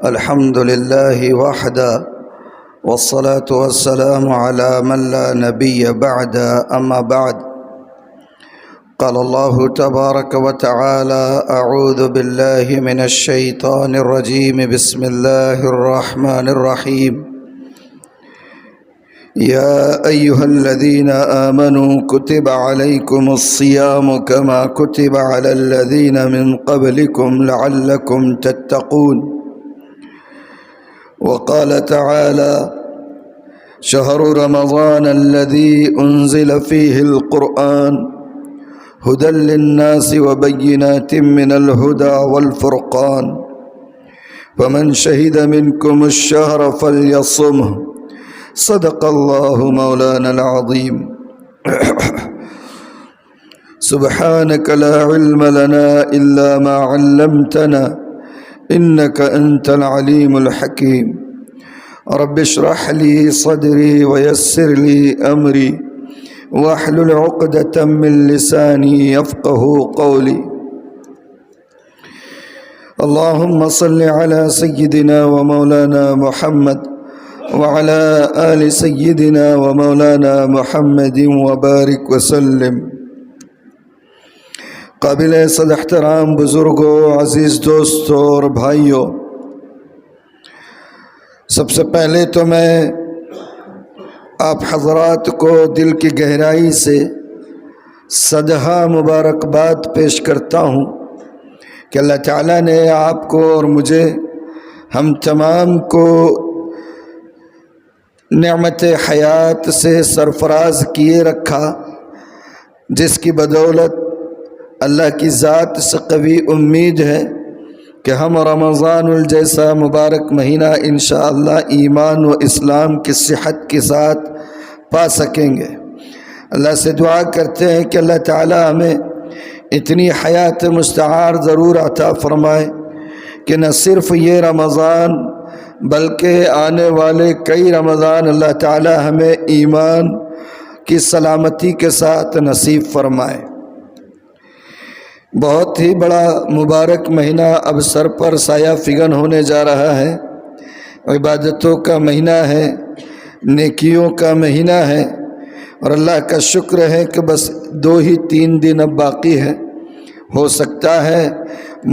الحمد لله وحده والصلاة والسلام على من لا نبي بعد أما بعد قال الله تبارك وتعالى أعوذ بالله من الشيطان الرجيم بسم الله الرحمن الرحيم يا أيها الذين آمنوا كتب عليكم الصيام كما كتب على الذين من قبلكم لعلكم تتقون وقال تعالى شهر رمضان الذي أنزل فيه القرآن هدى للناس وبينات من الهدى والفرقان فمن شهد منكم الشهر فليصمه صدق الله مولانا العظيم سبحانك لا علم لنا إلا ما علمتنا إنك أنت العليم الحكيم رب اشرح لي صدري ويسر لي أمري واحلل عقدة من لساني يفقه قولي اللهم صل على سيدنا ومولانا محمد وعلى آل سيدنا ومولانا محمد وبارك وسلم قابل صد احترام بزرگوں، عزیز دوستوں اور بھائیوں، سب سے پہلے تو میں آپ حضرات کو دل کی گہرائی سے صدہا مبارکباد پیش کرتا ہوں کہ اللہ تعالیٰ نے آپ کو اور مجھے ہم تمام کو نعمت حیات سے سرفراز کیے رکھا، جس کی بدولت اللہ کی ذات سے قوی امید ہے کہ ہم رمضان الجیسا مبارک مہینہ انشاءاللہ ایمان و اسلام کی صحت کے ساتھ پا سکیں گے۔ اللہ سے دعا کرتے ہیں کہ اللہ تعالی ہمیں اتنی حیات مستعار ضرور عطا فرمائے کہ نہ صرف یہ رمضان بلکہ آنے والے کئی رمضان اللہ تعالی ہمیں ایمان کی سلامتی کے ساتھ نصیب فرمائے۔ بہت ہی بڑا مبارک مہینہ اب سر پر سایہ فگن ہونے جا رہا ہے، عبادتوں کا مہینہ ہے، نیکیوں کا مہینہ ہے، اور اللہ کا شکر ہے کہ بس 2 ہی 3 دن اب باقی ہے۔ ہو سکتا ہے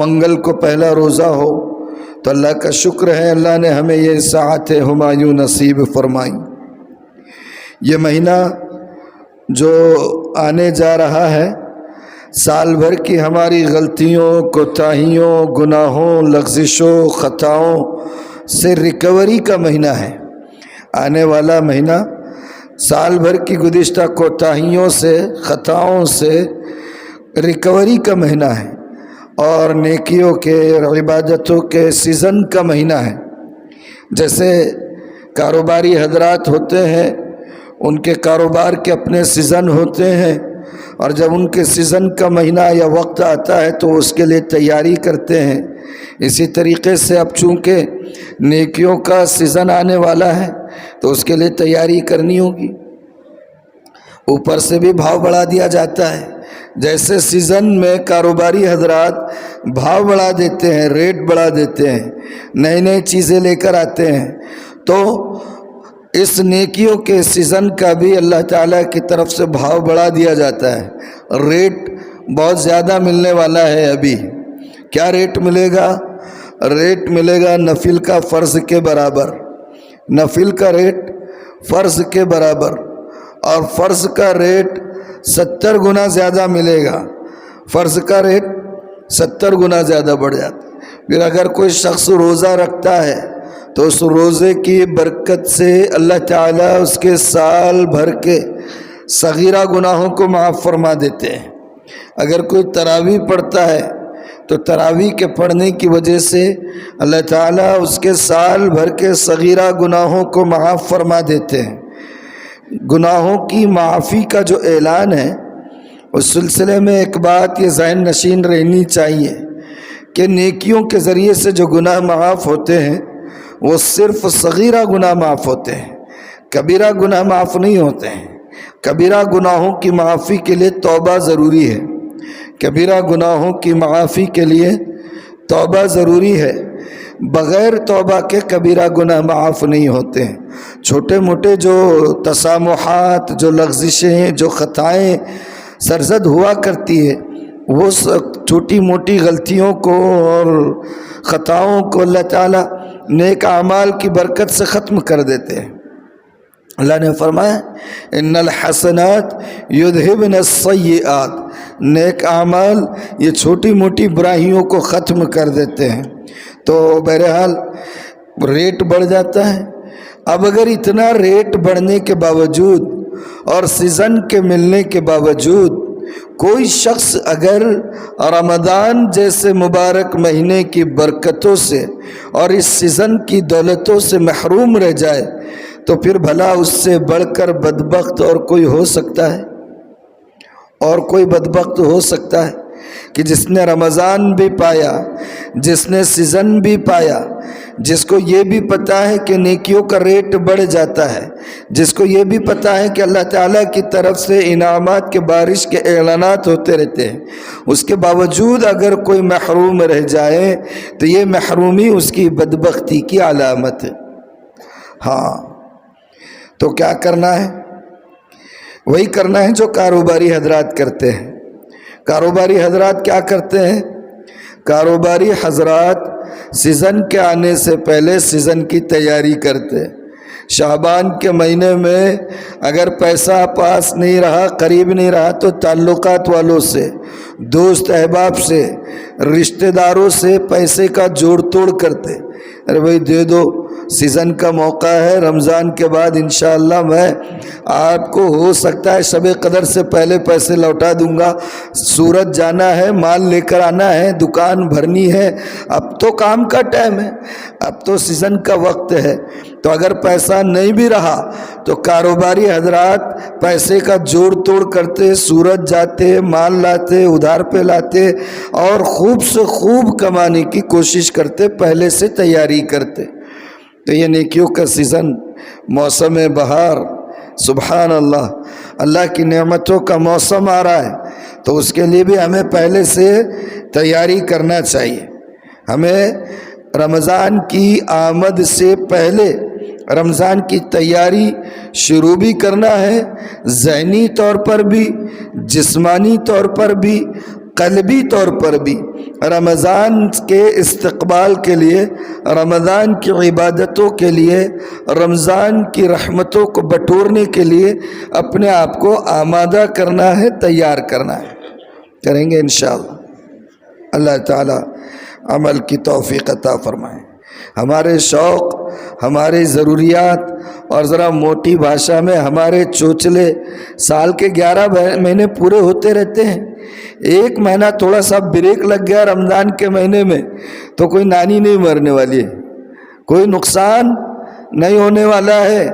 منگل کو پہلا روزہ ہو، تو اللہ کا شکر ہے اللہ نے ہمیں یہ ساعت ہمایوں نصیب فرمائی۔ یہ مہینہ جو آنے جا رہا ہے سال بھر کی ہماری غلطیوں، کوتاہیوں، گناہوں، لغزشوں، خطاؤں سے ریکوری کا مہینہ ہے۔ آنے والا مہینہ سال بھر کی گزشتہ کوتاہیوں سے، خطاؤں سے ریکوری کا مہینہ ہے، اور نیکیوں کے اور عبادتوں کے سیزن کا مہینہ ہے۔ جیسے کاروباری حضرات ہوتے ہیں، ان کے کاروبار کے اپنے سیزن ہوتے ہیں، اور جب ان کے سیزن کا مہینہ یا وقت آتا ہے تو اس کے لیے تیاری کرتے ہیں۔ اسی طریقے سے اب چونکہ نیکیوں کا سیزن آنے والا ہے تو اس کے لیے تیاری کرنی ہوگی۔ اوپر سے بھی بھاؤ بڑھا دیا جاتا ہے، جیسے سیزن میں کاروباری حضرات بھاؤ بڑھا دیتے ہیں، ریٹ بڑھا دیتے ہیں، نئی نئی چیزیں لے کر آتے ہیں، تو اس نیکیوں کے سیزن کا بھی اللہ تعالیٰ کی طرف سے بھاؤ بڑھا دیا جاتا ہے۔ ریٹ بہت زیادہ ملنے والا ہے۔ ابھی کیا ریٹ ملے گا؟ ریٹ ملے گا نفل کا فرض کے برابر، نفل کا ریٹ فرض کے برابر، اور فرض کا ریٹ 70 گنا زیادہ ملے گا۔ فرض کا ریٹ 70 گنا زیادہ بڑھ جاتا ہے۔ پھر اگر کوئی شخص روزہ رکھتا ہے تو اس روزے کی برکت سے اللہ تعالیٰ اس کے سال بھر کے صغیرہ گناہوں کو معاف فرما دیتے ہیں۔ اگر کوئی تراویح پڑھتا ہے تو تراویح کے پڑھنے کی وجہ سے اللہ تعالیٰ اس کے سال بھر کے صغیرہ گناہوں کو معاف فرما دیتے ہیں۔ گناہوں کی معافی کا جو اعلان ہے، اس سلسلے میں ایک بات یہ ذہن نشین رہنی چاہیے کہ نیکیوں کے ذریعے سے جو گناہ معاف ہوتے ہیں وہ صرف صغیرہ گناہ معاف ہوتے ہیں، کبیرہ گناہ معاف نہیں ہوتے ہیں۔ کبیرہ گناہوں کی معافی کے لیے توبہ ضروری ہے، کبیرہ گناہوں کی معافی کے لیے توبہ ضروری ہے۔ بغیر توبہ کے کبیرہ گناہ معاف نہیں ہوتے ہیں۔ چھوٹے موٹے جو تسامحات، جو لغزشیں، جو خطائیں سرزد ہوا کرتی ہے، وہ چھوٹی موٹی غلطیوں کو اور خطاؤں کو اللہ تعالیٰ نیک اعمال کی برکت سے ختم کر دیتے ہیں۔ اللہ نے فرمایا ان الحسنات یذہبن السیئات، نیک اعمال یہ چھوٹی موٹی برائیوں کو ختم کر دیتے ہیں۔ تو بہرحال ریٹ بڑھ جاتا ہے۔ اب اگر اتنا ریٹ بڑھنے کے باوجود اور سیزن کے ملنے کے باوجود کوئی شخص اگر رمضان جیسے مبارک مہینے کی برکتوں سے اور اس سیزن کی دولتوں سے محروم رہ جائے تو پھر بھلا اس سے بڑھ کر بدبخت اور کوئی ہو سکتا ہے؟ اور کوئی بدبخت ہو سکتا ہے کہ جس نے رمضان بھی پایا، جس نے سیزن بھی پایا، جس کو یہ بھی پتہ ہے کہ نیکیوں کا ریٹ بڑھ جاتا ہے، جس کو یہ بھی پتہ ہے کہ اللہ تعالیٰ کی طرف سے انعامات کے بارش کے اعلانات ہوتے رہتے ہیں، اس کے باوجود اگر کوئی محروم رہ جائے تو یہ محرومی اس کی بدبختی کی علامت ہے۔ ہاں، تو کیا کرنا ہے؟ وہی کرنا ہے جو کاروباری حضرات کرتے ہیں۔ کاروباری حضرات کیا کرتے ہیں؟ کاروباری حضرات سیزن کے آنے سے پہلے سیزن کی تیاری کرتے ہیں۔ شعبان کے مہینے میں اگر پیسہ پاس نہیں رہا، قریب نہیں رہا، تو تعلقات والوں سے، دوست احباب سے، رشتہ داروں سے پیسے کا جوڑ توڑ کرتے، ارے بھائی دے دو، سیزن کا موقع ہے، رمضان کے بعد انشاءاللہ میں آپ کو ہو سکتا ہے شب قدر سے پہلے پیسے لوٹا دوں گا، سورت جانا ہے، مال لے کر آنا ہے، دکان بھرنی ہے، اب تو کام کا ٹائم ہے، اب تو سیزن کا وقت ہے۔ تو اگر پیسہ نہیں بھی رہا تو کاروباری حضرات پیسے کا جوڑ توڑ کرتے، سورت جاتے، مال لاتے، ادھار پہ لاتے اور خوب سے خوب کمانے کی کوشش کرتے، پہلے سے تیاری کرتے۔ تو یہ نیکیوں کا سیزن، موسم بہار، سبحان اللہ، اللہ کی نعمتوں کا موسم آ رہا ہے، تو اس کے لیے بھی ہمیں پہلے سے تیاری کرنا چاہیے۔ ہمیں رمضان کی آمد سے پہلے رمضان کی تیاری شروع بھی کرنا ہے، ذہنی طور پر بھی، جسمانی طور پر بھی، قلبی طور پر بھی۔ رمضان کے استقبال کے لیے، رمضان کی عبادتوں کے لیے، رمضان کی رحمتوں کو بٹورنے کے لیے اپنے آپ کو آمادہ کرنا ہے، تیار کرنا ہے۔ کریں گے انشاءاللہ۔ اللہ تعالی عمل کی توفیق عطا فرمائے۔ ہمارے شوق، ہماری ضروریات اور ذرا موٹی بھاشا میں ہمارے چوچلے سال کے 11 مہینے پورے ہوتے رہتے ہیں، ایک مہینہ تھوڑا سا بریک لگ گیا رمضان کے مہینے میں تو کوئی نانی نہیں مرنے والی ہے، کوئی نقصان نہیں ہونے والا ہے۔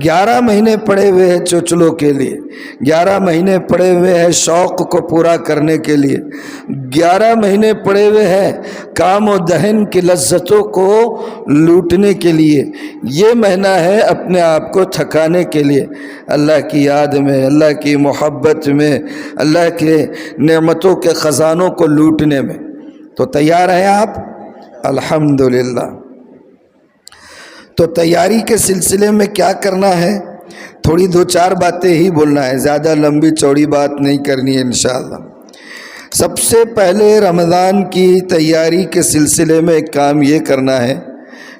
11 مہینے پڑے ہوئے ہیں چوچلوں کے لیے، 11 مہینے پڑے ہوئے ہیں شوق کو پورا کرنے کے لیے، 11 مہینے پڑے ہوئے ہیں کام و دہن کی لذتوں کو لوٹنے کے لیے۔ یہ مہینہ ہے اپنے آپ کو تھکانے کے لیے، اللہ کی یاد میں، اللہ کی محبت میں، اللہ کے نعمتوں کے خزانوں کو لوٹنے میں۔ تو تیار ہیں آپ؟ الحمدللہ۔ تو تیاری کے سلسلے میں کیا کرنا ہے؟ تھوڑی 2-4 باتیں ہی بولنا ہے، زیادہ لمبی چوڑی بات نہیں کرنی ہے انشاءاللہ۔ سب سے پہلے رمضان کی تیاری کے سلسلے میں ایک کام یہ کرنا ہے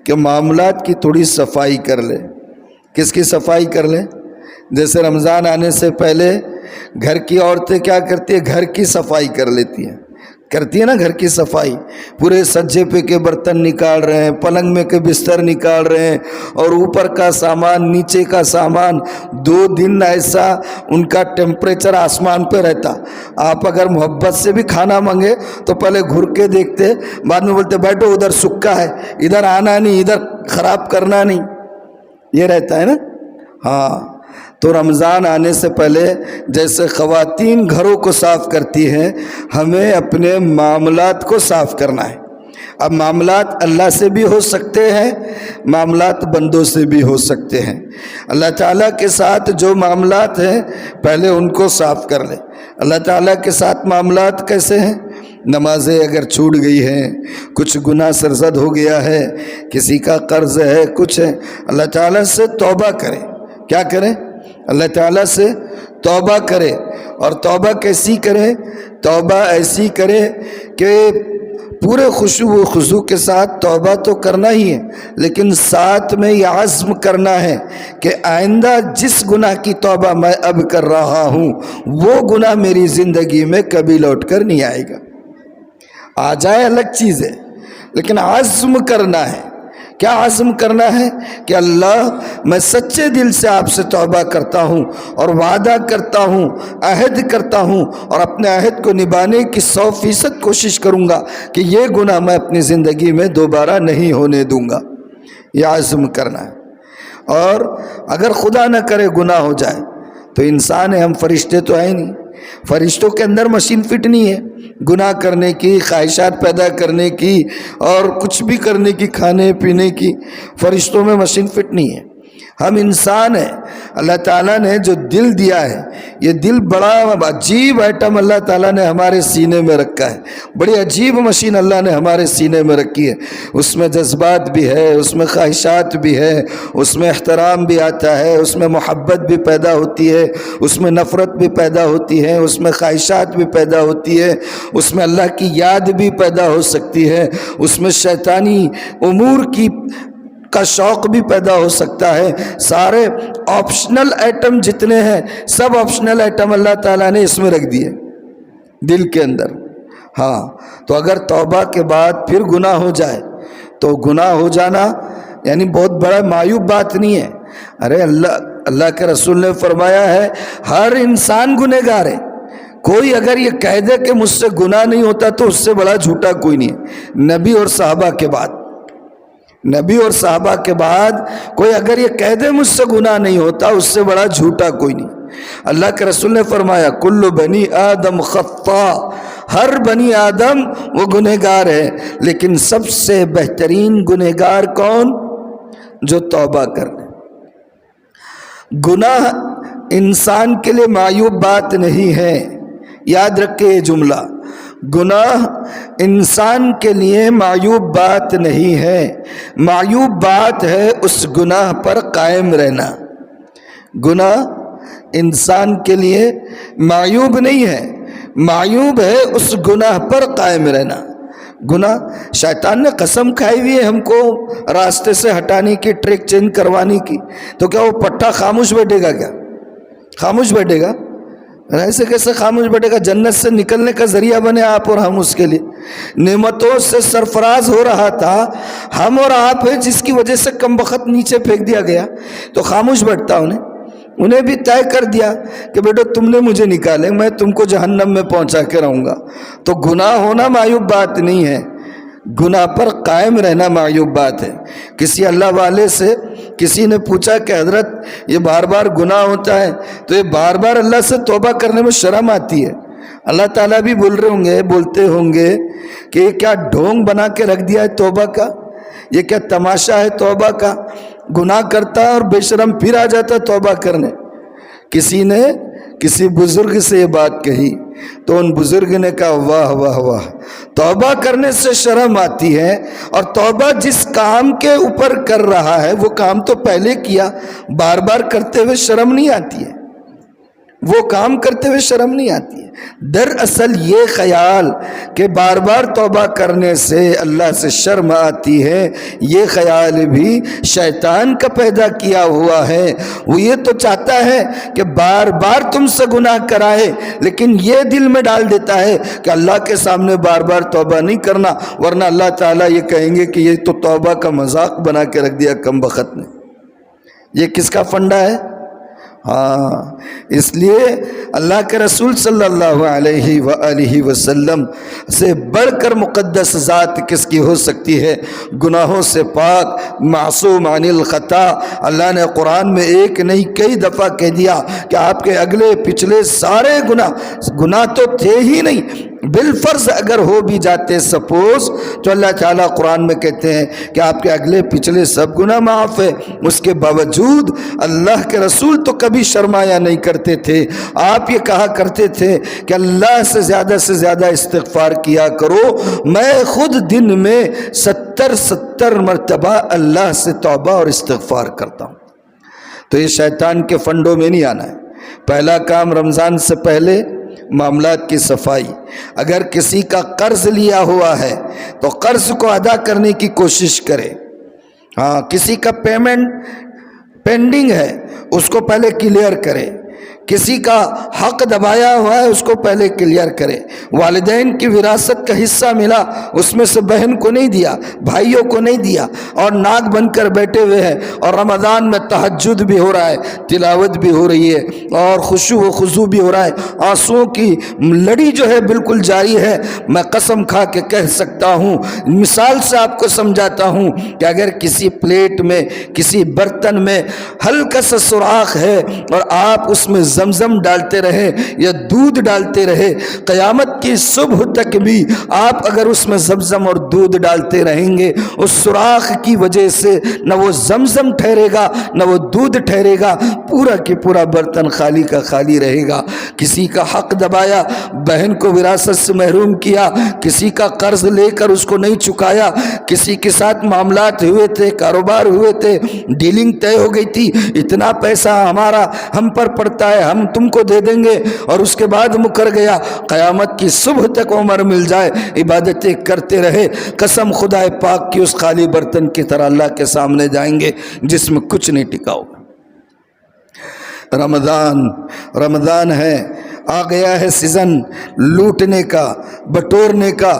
کہ معاملات کی تھوڑی صفائی کر لے۔ کس کی صفائی کر لے؟ جیسے رمضان آنے سے پہلے گھر کی عورتیں کیا کرتی ہیں؟ گھر کی صفائی کر لیتی ہیں، کرتی ہے نا گھر کی صفائی، پورے سجے پہ کے برتن نکال رہے ہیں، پلنگ میں کے بستر نکال رہے ہیں، اور اوپر کا سامان، نیچے کا سامان۔ 2 دن ایسا ان کا ٹیمپریچر آسمان پہ رہتا، آپ اگر محبت سے بھی کھانا مانگے تو پہلے گھر کے دیکھتے، بعد میں بولتے بیٹھو ادھر سکا ہے، ادھر آنا نہیں، ادھر خراب کرنا نہیں، یہ رہتا ہے نا۔ ہاں، تو رمضان آنے سے پہلے جیسے خواتین گھروں کو صاف کرتی ہیں، ہمیں اپنے معاملات کو صاف کرنا ہے۔ اب معاملات اللہ سے بھی ہو سکتے ہیں، معاملات بندوں سے بھی ہو سکتے ہیں۔ اللہ تعالیٰ کے ساتھ جو معاملات ہیں پہلے ان کو صاف کر لیں۔ اللہ تعالیٰ کے ساتھ معاملات کیسے ہیں؟ نمازیں اگر چھوٹ گئی ہیں، کچھ گناہ سرزد ہو گیا ہے، کسی کا قرض ہے، کچھ ہے، اللہ تعالیٰ سے توبہ کرے۔ کیا کرے؟ اللہ تعالیٰ سے توبہ کرے۔ اور توبہ کیسی کرے؟ توبہ ایسی کرے کہ پورے خشوع و خضوع کے ساتھ توبہ تو کرنا ہی ہے، لیکن ساتھ میں یہ عزم کرنا ہے کہ آئندہ جس گناہ کی توبہ میں اب کر رہا ہوں وہ گناہ میری زندگی میں کبھی لوٹ کر نہیں آئے گا۔ آ جائے الگ چیز ہے، لیکن عزم کرنا ہے۔ کیا عزم کرنا ہے؟ کہ اللہ میں سچے دل سے آپ سے توبہ کرتا ہوں اور وعدہ کرتا ہوں، عہد کرتا ہوں، اور اپنے عہد کو نبھانے کی 100% کوشش کروں گا کہ یہ گناہ میں اپنی زندگی میں دوبارہ نہیں ہونے دوں گا۔ یہ عزم کرنا ہے۔ اور اگر خدا نہ کرے گناہ ہو جائے تو انسان ہے، ہم فرشتے تو ہیں نہیں، فرشتوں کے اندر مشین فٹ نہیں ہے گناہ کرنے کی، خواہشات پیدا کرنے کی اور کچھ بھی کرنے کی، کھانے پینے کی، فرشتوں میں مشین فٹ نہیں ہے۔ ہم انسان ہیں۔ اللہ تعالیٰ نے جو دل دیا ہے، یہ دل بڑا عجیب آئٹم اللہ تعالیٰ نے ہمارے سینے میں رکھا ہے، بڑی عجیب مشین اللہ نے ہمارے سینے میں رکھی ہے۔ اس میں جذبات بھی ہے، اس میں خواہشات بھی ہے، اس میں احترام بھی آتا ہے، اس میں محبت بھی پیدا ہوتی ہے، اس میں نفرت بھی پیدا ہوتی ہے، اس میں خواہشات بھی پیدا ہوتی ہے، اس میں اللہ کی یاد بھی پیدا ہو سکتی ہے، اس میں شیطانی امور کا شوق بھی پیدا ہو سکتا ہے۔ سارے آپشنل آئٹم جتنے ہیں، سب آپشنل آئٹم اللہ تعالیٰ نے اس میں رکھ دیے دل کے اندر۔ ہاں، تو اگر توبہ کے بعد پھر گناہ ہو جائے تو گناہ ہو جانا یعنی بہت بڑا معیوب بات نہیں ہے۔ ارے اللہ کے رسول نے فرمایا ہے ہر انسان گنہگار ہے۔ کوئی اگر یہ کہہ دے کہ مجھ سے گناہ نہیں ہوتا تو اس سے بڑا جھوٹا کوئی نہیں ہے، نبی اور صحابہ کے بعد۔ نبی اور صحابہ کے بعد کوئی اگر یہ کہہ دے مجھ سے گناہ نہیں ہوتا، اس سے بڑا جھوٹا کوئی نہیں۔ اللہ کے رسول نے فرمایا کل بنی آدم خطاء، ہر بنی آدم وہ گنہگار ہے، لیکن سب سے بہترین گنہگار کون؟ جو توبہ کر لے۔ گناہ انسان کے لیے معیوب بات نہیں ہے، یاد رکھے یہ جملہ، گناہ انسان کے لیے معیوب بات نہیں ہے، معیوب بات ہے اس گناہ پر قائم رہنا۔ گناہ انسان کے لیے معیوب نہیں ہے، معیوب ہے اس گناہ پر قائم رہنا۔ گناہ شیطان نے قسم کھائی ہوئی ہے ہم کو راستے سے ہٹانے کی، ٹریک چینج کروانے کی، تو کیا وہ پٹھا خاموش بیٹھے گا؟ کیا خاموش بیٹھے گا؟ ایسے کیسے خاموش بیٹھے گا؟ جنت سے نکلنے کا ذریعہ بنے آپ اور ہم اس کے لیے۔ نعمتوں سے سرفراز ہو رہا تھا ہم اور آپ ہے، جس کی وجہ سے کم بخت نیچے پھینک دیا گیا، تو خاموش بیٹھتا انہیں بھی طے کر دیا کہ بیٹو تم نے مجھے نکالے، میں تم کو جہنم میں پہنچا کے رہوں گا۔ تو گناہ ہونا معیوب بات نہیں ہے، گناہ پر قائم رہنا معیوب بات ہے۔ کسی اللہ والے سے کسی نے پوچھا کہ حضرت یہ بار بار گناہ ہوتا ہے تو یہ بار بار اللہ سے توبہ کرنے میں شرم آتی ہے؟ اللہ تعالیٰ بھی بولتے ہوں گے کہ یہ کیا ڈھونگ بنا کے رکھ دیا ہے توبہ کا، یہ کیا تماشا ہے توبہ کا؟ گناہ کرتا اور بے شرم پھر آ جاتا توبہ کرنے۔ کسی نے کسی بزرگ سے یہ بات کہی تو ان بزرگ نے کہا واہ واہ واہ، توبہ کرنے سے شرم آتی ہے، اور توبہ جس کام کے اوپر کر رہا ہے وہ کام تو پہلے کیا، بار بار کرتے ہوئے شرم نہیں آتی ہے، وہ کام کرتے ہوئے شرم نہیں آتی ہے۔ دراصل یہ خیال کہ بار بار توبہ کرنے سے اللہ سے شرم آتی ہے، یہ خیال بھی شیطان کا پیدا کیا ہوا ہے۔ وہ یہ تو چاہتا ہے کہ بار بار تم سے گناہ کرائے، لیکن یہ دل میں ڈال دیتا ہے کہ اللہ کے سامنے بار بار توبہ نہیں کرنا، ورنہ اللہ تعالیٰ یہ کہیں گے کہ یہ تو توبہ کا مذاق بنا کے رکھ دیا کم بخت نے۔ یہ کس کا فنڈا ہے؟ ہاں، اس لیے اللہ کے رسول صلی اللہ علیہ وآلہ وسلم سے بڑھ کر مقدس ذات کس کی ہو سکتی ہے؟ گناہوں سے پاک، معصوم عن الخطا۔ اللہ نے قرآن میں ایک نہیں کئی دفعہ کہہ دیا کہ آپ کے اگلے پچھلے سارے گناہ تو تھے ہی نہیں، بالفرض اگر ہو بھی جاتے سپوز، تو اللہ تعالیٰ قرآن میں کہتے ہیں کہ آپ کے اگلے پچھلے سب گناہ معاف ہے۔ اس کے باوجود اللہ کے رسول تو کبھی شرمایا نہیں کرتے تھے۔ آپ یہ کہا کرتے تھے کہ اللہ سے زیادہ استغفار کیا کرو، میں خود دن میں 70 مرتبہ اللہ سے توبہ اور استغفار کرتا ہوں۔ تو یہ شیطان کے فنڈوں میں نہیں آنا ہے۔ پہلا کام رمضان سے پہلے معاملات کی صفائی۔ اگر کسی کا قرض لیا ہوا ہے تو قرض کو ادا کرنے کی کوشش کرے۔ ہاں، کسی کا پیمنٹ پینڈنگ ہے اس کو پہلے کلیئر کرے۔ کسی کا حق دبایا ہوا ہے اس کو پہلے کلیئر کرے۔ والدین کی وراثت کا حصہ ملا، اس میں سے بہن کو نہیں دیا، بھائیوں کو نہیں دیا، اور ناک بن کر بیٹھے ہوئے ہیں، اور رمضان میں تہجد بھی ہو رہا ہے، تلاوت بھی ہو رہی ہے، اور خشوع و خضوع بھی ہو رہا ہے، آنسوؤں کی لڑی جو ہے بالکل جاری ہے۔ میں قسم کھا کے کہہ سکتا ہوں، مثال سے آپ کو سمجھاتا ہوں کہ اگر کسی پلیٹ میں، کسی برتن میں ہلکا سا سوراخ ہے اور آپ اس میں زمزم ڈالتے رہے یا دودھ ڈالتے رہے، قیامت کی صبح تک بھی آپ اگر اس میں زمزم اور دودھ ڈالتے رہیں گے، اس سوراخ کی وجہ سے نہ وہ زمزم ٹھہرے گا نہ وہ دودھ ٹھہرے گا، پورا کی پورا برتن خالی کا خالی رہے گا۔ کسی کا حق دبایا، بہن کو وراثت سے محروم کیا، کسی کا قرض لے کر اس کو نہیں چکایا، کسی کے ساتھ معاملات ہوئے تھے، کاروبار ہوئے تھے، ڈیلنگ طے ہو گئی تھی، اتنا پیسہ ہمارا ہم پر پڑتا ہے، ہم تم کو دے دیں گے، اور اس کے بعد مکر گیا، قیامت کی صبح تک عمر مل جائے عبادتیں کرتے رہے، قسم خدا پاک کی اس خالی برتن کی طرح اللہ کے سامنے جائیں گے جس میں کچھ نہیں ٹکا ہوگا۔ رمضان ہے، آ گیا ہے سیزن لوٹنے کا، بٹورنے کا۔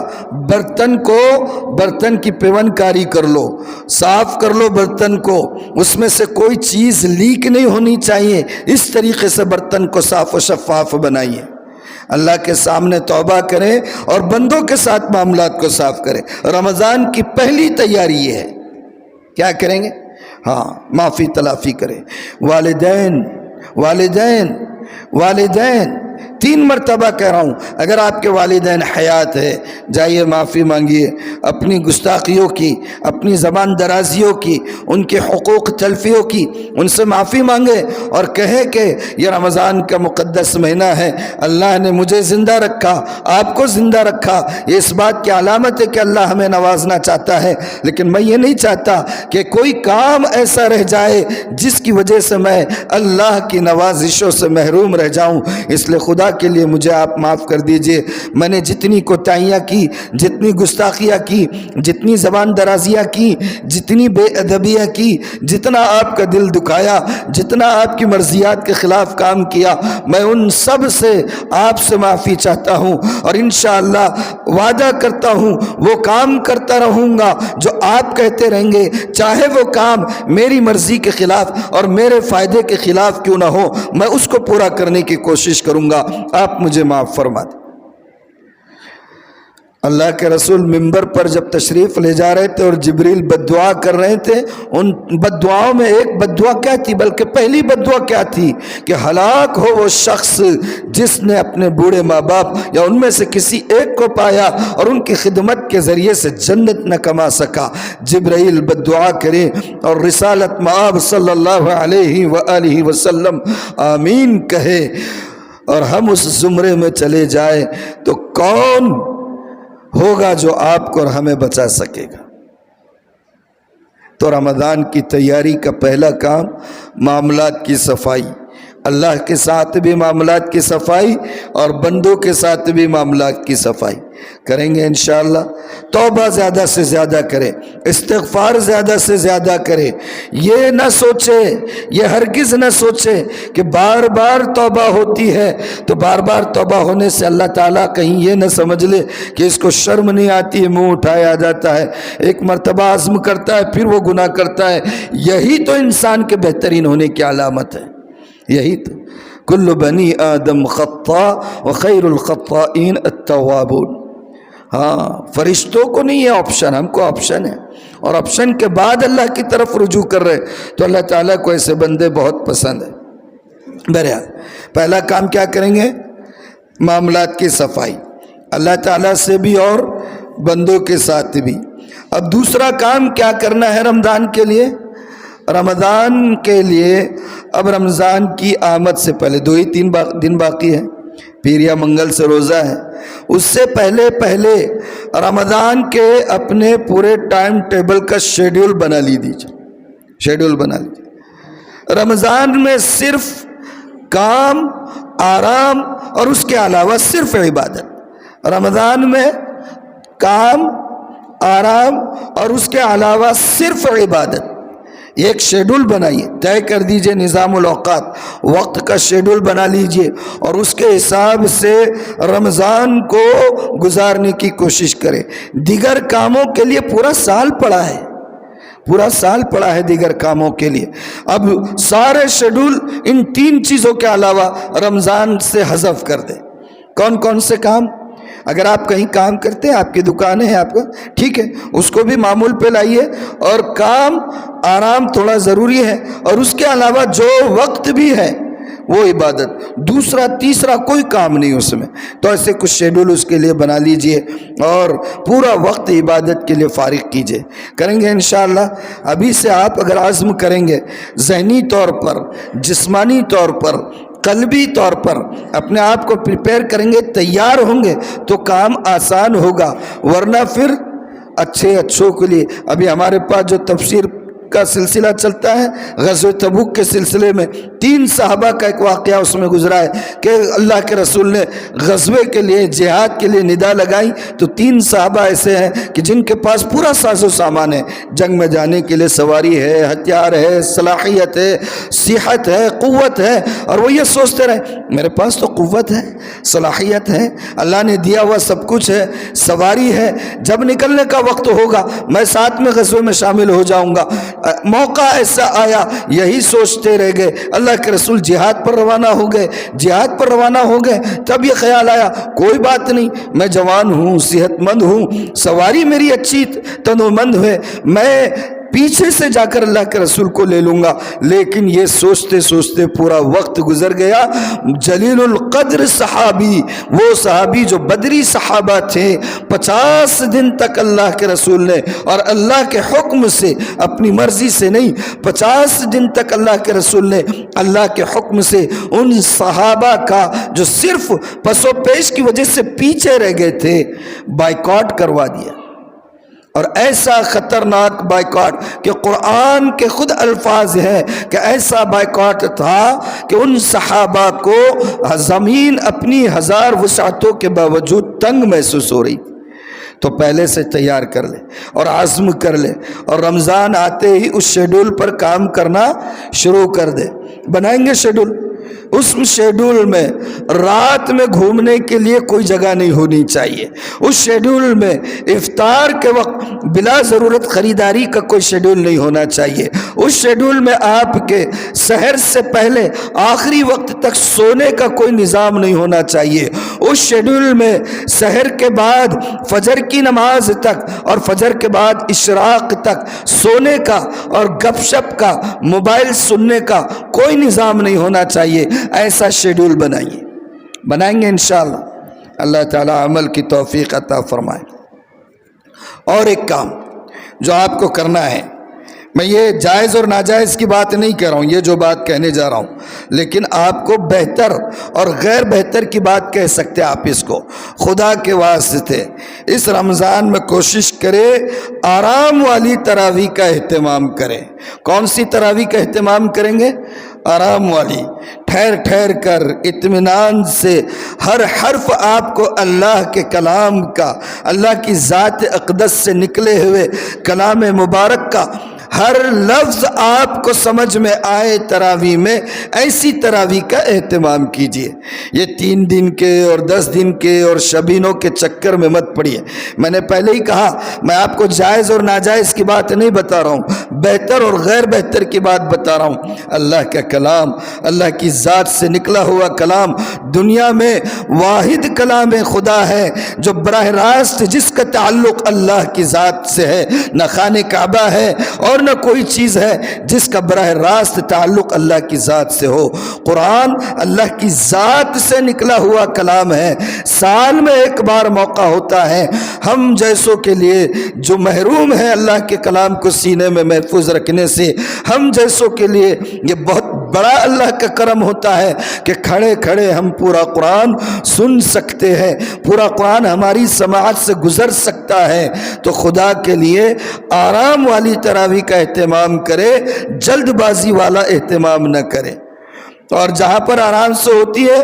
برتن کی پیون کاری کر لو، صاف کر لو برتن کو، اس میں سے کوئی چیز لیک نہیں ہونی چاہیے، اس طریقے سے برتن کو صاف و شفاف بنائیے۔ اللہ کے سامنے توبہ کریں اور بندوں کے ساتھ معاملات کو صاف کریں۔ رمضان کی پہلی تیاری یہ ہے، کیا کریں گے؟ ہاں، معافی تلافی کریں۔ والدین 3 مرتبہ کہہ رہا ہوں، اگر آپ کے والدین حیات ہے جائیے معافی مانگیے، اپنی گستاخیوں کی، اپنی زبان درازیوں کی، ان کے حقوق تلفیوں کی، ان سے معافی مانگے اور کہے کہ یہ رمضان کا مقدس مہینہ ہے، اللہ نے مجھے زندہ رکھا، آپ کو زندہ رکھا، یہ اس بات کی علامت ہے کہ اللہ ہمیں نوازنا چاہتا ہے، لیکن میں یہ نہیں چاہتا کہ کوئی کام ایسا رہ جائے جس کی وجہ سے میں اللہ کی نوازشوں سے محروم رہ جاؤں، اس لیے خدا کے لیے مجھے آپ معاف کر دیجئے۔ میں نے جتنی کوتاہیاں کی، جتنی گستاخیاں کی، جتنی زبان درازیاں کی، جتنی بے ادبیاں کی، جتنا آپ کا دل دکھایا، جتنا آپ کی مرضیات کے خلاف کام کیا، میں ان سب سے آپ سے معافی چاہتا ہوں، اور انشاءاللہ وعدہ کرتا ہوں وہ کام کرتا رہوں گا جو آپ کہتے رہیں گے، چاہے وہ کام میری مرضی کے خلاف اور میرے فائدے کے خلاف کیوں نہ ہو، میں اس کو پورا کرنے کی کوشش کروں گا، آپ مجھے معاف فرما دیں۔ اللہ کے رسول منبر پر جب تشریف لے جا رہے تھے اور جبریل بد دعا کر رہے تھے، ان بد دعاؤں میں ایک بد دعا کیا تھی، بلکہ پہلی بد دعا کیا تھی کہ ہلاک ہو وہ شخص جس نے اپنے بوڑھے ماں باپ یا ان میں سے کسی ایک کو پایا اور ان کی خدمت کے ذریعے سے جنت نہ کما سکا۔ جبرائیل بد دعا کرے اور رسالت مآب صلی اللہ علیہ وآلہ وسلم آمین کہے اور ہم اس زمرے میں چلے جائیں، تو کون ہوگا جو آپ کو اور ہمیں بچا سکے گا؟ تو رمضان کی تیاری کا پہلا کام معاملات کی صفائی، اللہ کے ساتھ بھی معاملات کی صفائی اور بندوں کے ساتھ بھی معاملات کی صفائی کریں گے انشاءاللہ۔ توبہ زیادہ سے زیادہ کریں، استغفار زیادہ سے زیادہ کریں۔ یہ نہ سوچے، یہ ہرگز نہ سوچے کہ بار بار توبہ ہوتی ہے تو بار بار توبہ ہونے سے اللہ تعالیٰ کہیں یہ نہ سمجھ لے کہ اس کو شرم نہیں آتی ہے، منہ اٹھائے آ جاتا ہے، ایک مرتبہ عزم کرتا ہے پھر وہ گناہ کرتا ہے۔ یہی تو انسان کے بہترین ہونے کی علامت ہے، یہی تو کل بنی آدم خطاء وخیر الخطائین التوابون۔ ہاں، فرشتوں کو نہیں ہے آپشن، ہم کو آپشن ہے، اور آپشن کے بعد اللہ کی طرف رجوع کر رہے، تو اللہ تعالیٰ کو ایسے بندے بہت پسند ہے۔ بہرحال پہلا کام کیا کریں گے؟ معاملات کی صفائی۔ اللہ تعالیٰ سے بھی اور بندوں کے ساتھ بھی۔ اب دوسرا کام کیا کرنا ہے رمضان کے لیے؟ رمضان کے لیے اب رمضان کی آمد سے پہلے 2 ہی دن باقی ہیں، پیر یا منگل سے روزہ ہے، اس سے پہلے رمضان کے اپنے پورے ٹائم ٹیبل کا شیڈول بنا لیجیے۔ رمضان میں صرف کام، آرام اور اس کے علاوہ صرف عبادت۔ رمضان میں کام، آرام اور اس کے علاوہ صرف عبادت۔ ایک شیڈول بنائیے، طے کر دیجئے نظام الاوقات، وقت کا شیڈول بنا لیجئے اور اس کے حساب سے رمضان کو گزارنے کی کوشش کریں۔ دیگر کاموں کے لیے پورا سال پڑا ہے دیگر کاموں کے لیے۔ اب سارے شیڈول ان 3 چیزوں کے علاوہ رمضان سے حذف کر دیں۔ کون کون سے کام؟ اگر آپ کہیں کام کرتے ہیں، آپ کی دکانیں ہیں، آپ کو ٹھیک ہے، اس کو بھی معمول پہ لائیے، اور کام آرام تھوڑا ضروری ہے، اور اس کے علاوہ جو وقت بھی ہے وہ عبادت، دوسرا تیسرا کوئی کام نہیں اس میں۔ تو ایسے کچھ شیڈول اس کے لیے بنا لیجئے اور پورا وقت عبادت کے لیے فارغ کیجئے۔ کریں گے انشاءاللہ۔ ابھی سے آپ اگر عزم کریں گے، ذہنی طور پر، جسمانی طور پر، قلبی طور پر اپنے آپ کو پریپیئر کریں گے، تیار ہوں گے، تو کام آسان ہوگا، ورنہ پھر اچھوں کے لیے۔ ابھی ہمارے پاس جو تفسیر کا سلسلہ چلتا ہے، غزوہ تبوک کے سلسلے میں 3 صحابہ کا ایک واقعہ اس میں گزرا ہے کہ اللہ کے رسول نے غزوے کے لیے، جہاد کے لیے ندا لگائی، تو 3 صحابہ ایسے ہیں کہ جن کے پاس پورا ساز و سامان ہے، جنگ میں جانے کے لیے سواری ہے، ہتھیار ہے، صلاحیت ہے، صحت ہے، قوت ہے، اور وہ یہ سوچتے رہے میرے پاس تو قوت ہے، صلاحیت ہے، اللہ نے دیا ہوا سب کچھ ہے، سواری ہے، جب نکلنے کا وقت ہوگا میں ساتھ میں غزوے میں شامل ہو جاؤں گا۔ موقع ایسا آیا، یہی سوچتے رہ گئے۔ اللہ کے رسول جہاد پر روانہ ہو گئے، تب یہ خیال آیا کوئی بات نہیں، میں جوان ہوں، صحت مند ہوں، سواری میری اچھی تنومند ہے، میں پیچھے سے جا کر اللہ کے رسول کو لے لوں گا۔ لیکن یہ سوچتے سوچتے پورا وقت گزر گیا۔ جلیل القدر صحابی، وہ صحابی جو بدری صحابہ تھے، 50 دن تک اللہ کے رسول نے، اور اللہ کے حکم سے، اپنی مرضی سے نہیں، 50 دن تک اللہ کے رسول نے اللہ کے حکم سے ان صحابہ کا جو صرف پس و پیش کی وجہ سے پیچھے رہ گئے تھے، بائیکاٹ کروا دیا۔ اور ایسا خطرناک بائیکاٹ کہ قرآن کے خود الفاظ ہیں کہ ایسا بائیکاٹ تھا کہ ان صحابہ کو زمین اپنی 1000 وسعتوں کے باوجود تنگ محسوس ہو رہی۔ تو پہلے سے تیار کر لے اور عزم کر لے، اور رمضان آتے ہی اس شیڈول پر کام کرنا شروع کر دے۔ بنائیں گے شیڈول، اس شیڈول میں رات میں گھومنے کے لیے کوئی جگہ نہیں ہونی چاہیے، اس شیڈول میں افطار کے وقت بلا ضرورت خریداری کا کوئی شیڈول نہیں ہونا چاہیے، اس شیڈول میں آپ کے سحر سے پہلے آخری وقت تک سونے کا کوئی نظام نہیں ہونا چاہیے، اس شیڈول میں سحر کے بعد فجر کی نماز تک اور فجر کے بعد اشراق تک سونے کا اور گپ شپ کا، موبائل سننے کا کوئی نظام نہیں ہونا چاہیے۔ ایسا شیڈول بنائیں گے انشاءاللہ۔ اللہ تعالی عمل کی توفیق عطا فرمائے۔ اور ایک کام جو آپ کو کرنا ہے، میں یہ جائز اور ناجائز کی بات نہیں کہہ رہا ہوں، یہ جو بات کہنے جا رہا ہوں، لیکن آپ کو بہتر اور غیر بہتر کی بات کہہ سکتے ہیں آپ اس کو۔ خدا کے واسطے اس رمضان میں کوشش کرے آرام والی تراویح کا اہتمام کریں۔ کون سی تراویح کا اہتمام کریں گے؟ آرام والی، ٹھہر کر اطمینان سے، ہر حرف آپ کو اللہ کے کلام کا، اللہ کی ذات اقدس سے نکلے ہوئے کلام مبارک کا ہر لفظ آپ کو سمجھ میں آئے تراویح میں، ایسی تراویح کا اہتمام کیجئے۔ یہ 3 دن کے اور 10 دن کے اور شبینوں کے چکر میں مت پڑیے۔ میں نے پہلے ہی کہا، میں آپ کو جائز اور ناجائز کی بات نہیں بتا رہا ہوں، بہتر اور غیر بہتر کی بات بتا رہا ہوں۔ اللہ کا کلام، اللہ کی ذات سے نکلا ہوا کلام، دنیا میں واحد کلام خدا ہے جو براہ راست جس کا تعلق اللہ کی ذات سے ہے، نہ خانہ کعبہ ہے اور نہ کوئی چیز ہے جس کا براہ راست تعلق اللہ کی ذات سے ہو۔ قرآن اللہ کی ذات سے نکلا ہوا کلام ہے، سال میں ایک بار موقع ہوتا ہے ہم جیسوں کے لیے جو محروم ہیں اللہ کے کلام کو سینے میں محفوظ رکھنے سے، ہم جیسوں کے لیے یہ بہت بڑا اللہ کا کرم ہوتا ہے کہ کھڑے کھڑے ہم پورا قرآن سن سکتے ہیں، پورا قرآن ہماری سماعت سے گزر سکتا ہے۔ تو خدا کے لیے آرام والی تراویح کا اہتمام کرے، جلد بازی والا اہتمام نہ کرے۔ اور جہاں پر آرام سے ہوتی ہے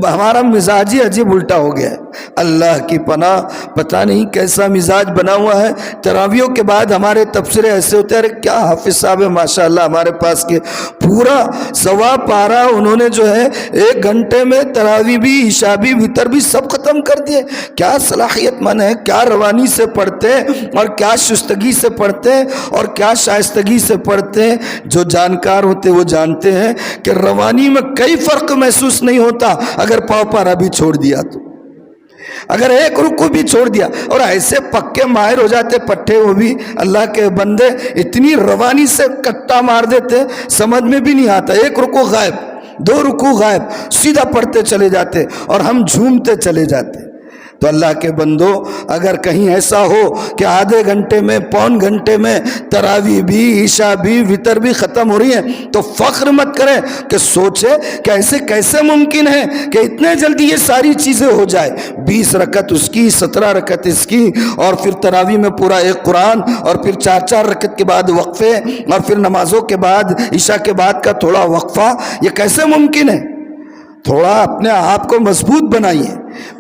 ہمارا مزاج ہی عجیب الٹا ہو گیا ہے، اللہ کی پناہ پتہ نہیں کیسا مزاج بنا ہوا ہے۔ تراویحوں کے بعد ہمارے تبصرے ایسے ہوتے ہیں، ارے کیا حافظ صاحب ہے ماشاءاللہ ہمارے پاس کے، پورا سوا پارا انہوں نے جو ہے 1 گھنٹے میں تراویح بھی، عشاء بھی، وتر بھی سب ختم کر دیے۔ کیا صلاحیت مند ہے، کیا روانی سے پڑھتے ہیں اور کیا شستگی سے پڑھتے ہیں اور کیا شائستگی سے پڑھتے ہیں۔ جو جانکار ہوتے وہ جانتے ہیں کہ روانی میں کئی فرق محسوس نہیں ہوتا اگر پاؤ پارا بھی چھوڑ دیا تو، اگر ایک رکوع بھی چھوڑ دیا، اور ایسے پکے ماہر ہو جاتے پٹھے وہ بھی اللہ کے بندے، اتنی روانی سے کٹا مار دیتے سمجھ میں بھی نہیں آتا، 1 رکوع غائب، 2 رکوع غائب، سیدھا پڑھتے چلے جاتے اور ہم جھومتے چلے جاتے۔ تو اللہ کے بندو اگر کہیں ایسا ہو کہ آدھے گھنٹے میں، پون گھنٹے میں تراویح بھی، عشاء بھی، وتر بھی ختم ہو رہی ہیں تو فخر مت کریں کہ سوچے کہ ایسے کیسے ممکن ہے کہ اتنے جلدی یہ ساری چیزیں ہو جائے۔ 20 رکعت اس کی، 17 رکعت اس کی، اور پھر تراویح میں پورا ایک قرآن، اور پھر 4 رکعت کے بعد وقفے، اور پھر نمازوں کے بعد، عشاء کے بعد کا تھوڑا وقفہ، یہ کیسے ممکن ہے؟ تھوڑا اپنے آپ کو مضبوط بنائیے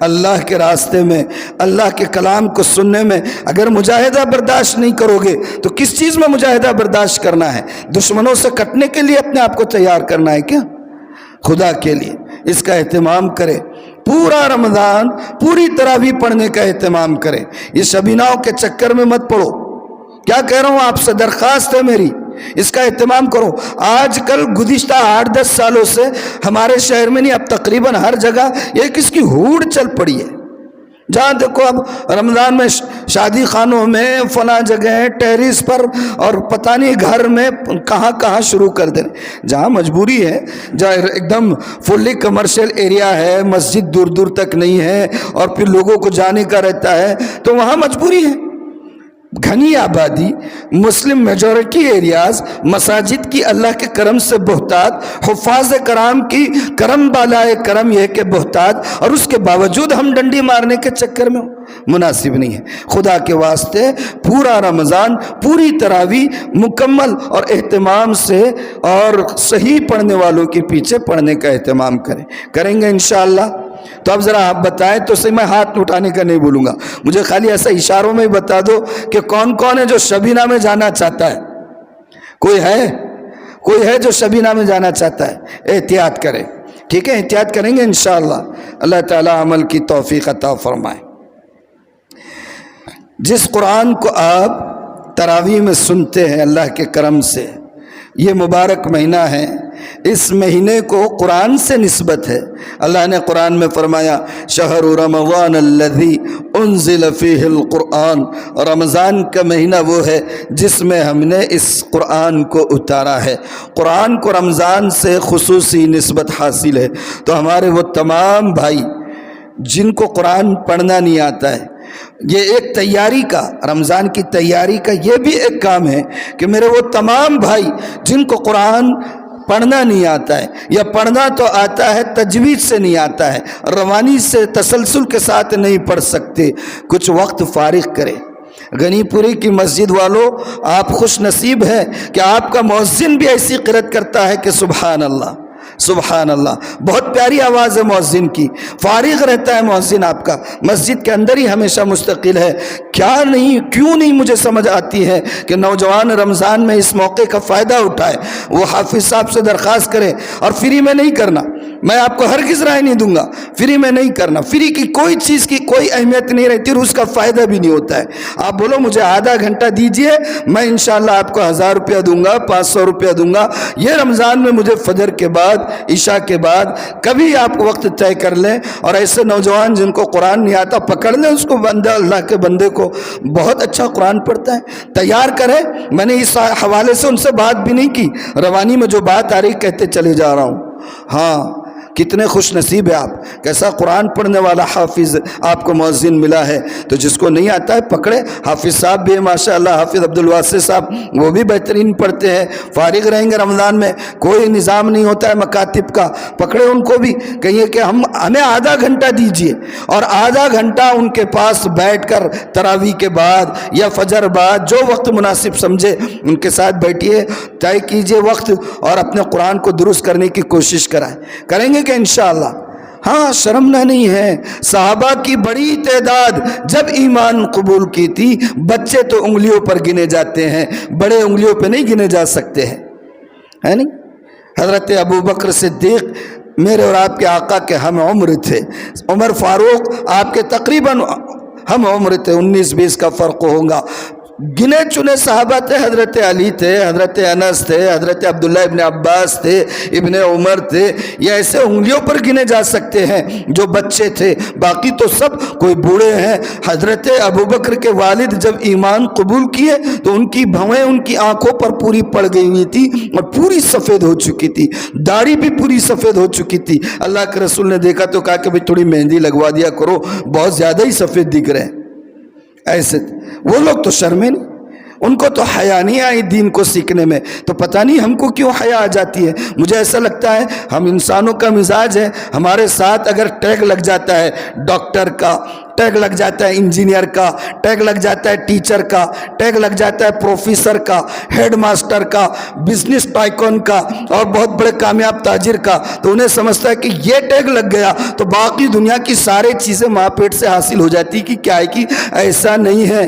اللہ کے راستے میں، اللہ کے کلام کو سننے میں۔ اگر مجاہدہ برداشت نہیں کرو گے تو کس چیز میں مجاہدہ برداشت کرنا ہے؟ دشمنوں سے کٹنے کے لیے اپنے آپ کو تیار کرنا ہے کیا؟ خدا کے لیے اس کا اہتمام کرے، پورا رمضان پوری تراویح پڑھنے کا اہتمام کرے، یہ شبیناؤں کے چکر میں مت پڑو۔ کیا کہہ رہا ہوں آپ سے، درخواست ہے میری، اس کا اہتمام کرو۔ آج کل گزشتہ 8-10 سالوں سے ہمارے شہر میں نہیں، اب تقریباً ہر جگہ ایک اس کی ہوڑ چل پڑی ہے، جہاں دیکھو اب رمضان میں شادی خانوں میں، فلاں جگہ ٹیرس پر، اور پتہ نہیں گھر میں کہاں کہاں شروع کر دیں۔ جہاں مجبوری ہے، جہاں ایک دم فلی کمرشل ایریا ہے، مسجد دور دور تک نہیں ہے اور پھر لوگوں کو جانے کا رہتا ہے، تو وہاں مجبوری ہے۔ گھنی آبادی، مسلم میجورٹی ایریاز، مساجد کی اللہ کے کرم سے بہتات، حفاظ کرام کی کرم بالائے کرم یہ کہ بہتات، اور اس کے باوجود ہم ڈنڈی مارنے کے چکر میں مناسب نہیں ہے۔ خدا کے واسطے پورا رمضان پوری تراویح مکمل اور اہتمام سے اور صحیح پڑھنے والوں کے پیچھے پڑھنے کا اہتمام کریں گے انشاءاللہ۔ تو اب ذرا آپ بتائیں تو صحیح، میں ہاتھ اٹھانے کا نہیں بولوں گا، مجھے خالی ایسا اشاروں میں ہی بتا دو کہ کون کون ہے جو شبینہ میں جانا چاہتا ہے۔ کوئی ہے جو شبینہ میں جانا چاہتا ہے؟ احتیاط کریں، ٹھیک ہے، احتیاط کریں گے انشاءاللہ۔ اللہ تعالی عمل کی توفیق عطا فرمائے۔ جس قرآن کو آپ تراویح میں سنتے ہیں اللہ کے کرم سے، یہ مبارک مہینہ ہے، اس مہینے کو قرآن سے نسبت ہے۔ اللہ نے قرآن میں فرمایا شہر رمضان الذی انزل فیہ القرآن، رمضان کا مہینہ وہ ہے جس میں ہم نے اس قرآن کو اتارا ہے۔ قرآن کو رمضان سے خصوصی نسبت حاصل ہے۔ تو ہمارے وہ تمام بھائی جن کو قرآن پڑھنا نہیں آتا ہے، یہ ایک تیاری کا، رمضان کی تیاری کا یہ بھی ایک کام ہے کہ میرے وہ تمام بھائی جن کو قرآن پڑھنا نہیں آتا ہے، یا پڑھنا تو آتا ہے تجوید سے نہیں آتا ہے، روانی سے تسلسل کے ساتھ نہیں پڑھ سکتے، کچھ وقت فارغ کرے۔ غنی پوری کی مسجد والوں، آپ خوش نصیب ہیں کہ آپ کا مؤذن بھی ایسی قرأت کرتا ہے کہ سبحان اللہ سبحان اللہ، بہت پیاری آواز ہے مؤذن کی، فارغ رہتا ہے مؤذن آپ کا، مسجد کے اندر ہی ہمیشہ مستقل ہے۔ کیوں نہیں مجھے سمجھ آتی ہے کہ نوجوان رمضان میں اس موقع کا فائدہ اٹھائے، وہ حافظ صاحب سے درخواست کرے، اور فری میں نہیں کرنا، میں آپ کو ہرگز رائے نہیں دوں گا، فری میں نہیں کرنا، فری کی کوئی چیز کی کوئی اہمیت نہیں رہتی اور اس کا فائدہ بھی نہیں ہوتا ہے۔ آپ بولو مجھے آدھا گھنٹہ دیجئے، میں انشاءاللہ آپ کو 1000 روپیہ دوں گا، 500 روپیہ دوں گا، یہ رمضان میں مجھے فجر کے بعد عشاء کے بعد کبھی آپ وقت طے کر لیں، اور ایسے نوجوان جن کو قرآن نہیں آتا پکڑ لیں اس کو، بندہ اللہ کے بندے کو بہت اچھا قرآن پڑھتا ہے، تیار کریں۔ میں نے اس حوالے سے ان سے بات بھی نہیں کی، روانی میں جو بات آ رہی کہتے چلے جا رہا ہوں۔ ہاں کتنے خوش نصیب ہے آپ، کیسا قرآن پڑھنے والا حافظ آپ کو مؤذن ملا ہے۔ تو جس کو نہیں آتا ہے پکڑے، حافظ صاحب بھی ماشاءاللہ، حافظ عبدالواسع صاحب وہ بھی بہترین پڑھتے ہیں، فارغ رہیں گے رمضان میں، کوئی نظام نہیں ہوتا ہے مکاتب کا، پکڑے ان کو بھی، کہیے کہ ہمیں آدھا گھنٹہ دیجئے، اور آدھا گھنٹہ ان کے پاس بیٹھ کر تراویح کے بعد یا فجر بعد جو وقت مناسب سمجھے ان کے ساتھ بیٹھیے، طے کیجئے وقت، اور اپنے قرآن کو درست کرنے کی کوشش کریں گے کہ انشاءاللہ۔ ہاں شرمنا نہیں ہے، صحابہ کی بڑی تعداد جب ایمان قبول کی تھی، بچے تو انگلیوں پر گنے جاتے ہیں، بڑے انگلیوں پہ نہیں گنے جا سکتے ہیں، ہے نہیں؟ حضرت ابوبکر صدیق میرے اور آپ کے آقا کے ہم عمر تھے، عمر فاروق آپ کے تقریباً ہم عمر تھے، 19-20 کا فرق ہوگا۔ گنے چنے صحابہ تھے، حضرت علی تھے، حضرت انس تھے، حضرت عبداللہ ابن عباس تھے، ابن عمر تھے، یہ ایسے انگلیوں پر گنے جا سکتے ہیں جو بچے تھے، باقی تو سب کوئی بوڑھے ہیں۔ حضرت ابوبکر کے والد جب ایمان قبول کیے تو ان کی بھویں ان کی آنکھوں پر پوری پڑ گئی ہوئی تھی اور پوری سفید ہو چکی تھی، داڑھی بھی پوری سفید ہو چکی تھی۔ اللہ کے رسول نے دیکھا تو کہا کہ بھئی تھوڑی مہندی لگوا دیا کرو، بہت زیادہ ہی سفید دکھ رہے ہیں۔ ایسے وہ لوگ تو شرمیں نہیں، ان کو تو حیا نہیں آئی دین کو سیکھنے میں، تو پتہ نہیں ہم کو کیوں حیا آ جاتی ہے۔ مجھے ایسا لگتا ہے ہم انسانوں کا مزاج ہے، ہمارے ساتھ اگر ٹیگ لگ جاتا ہے ڈاکٹر کا، ٹیگ لگ جاتا ہے انجینئر کا، ٹیگ لگ جاتا ہے ٹیچر کا، ٹیگ لگ جاتا ہے پروفیسر کا، ہیڈ ماسٹر کا، بزنس ٹائکون کا، اور بہت بڑے کامیاب تاجر کا، تو انہیں سمجھتا ہے کہ یہ ٹیگ لگ گیا تو باقی دنیا کی سارے چیزیں ماں پیٹ سے حاصل ہو جاتی کہ کیا ہے کہ ایسا نہیں ہے۔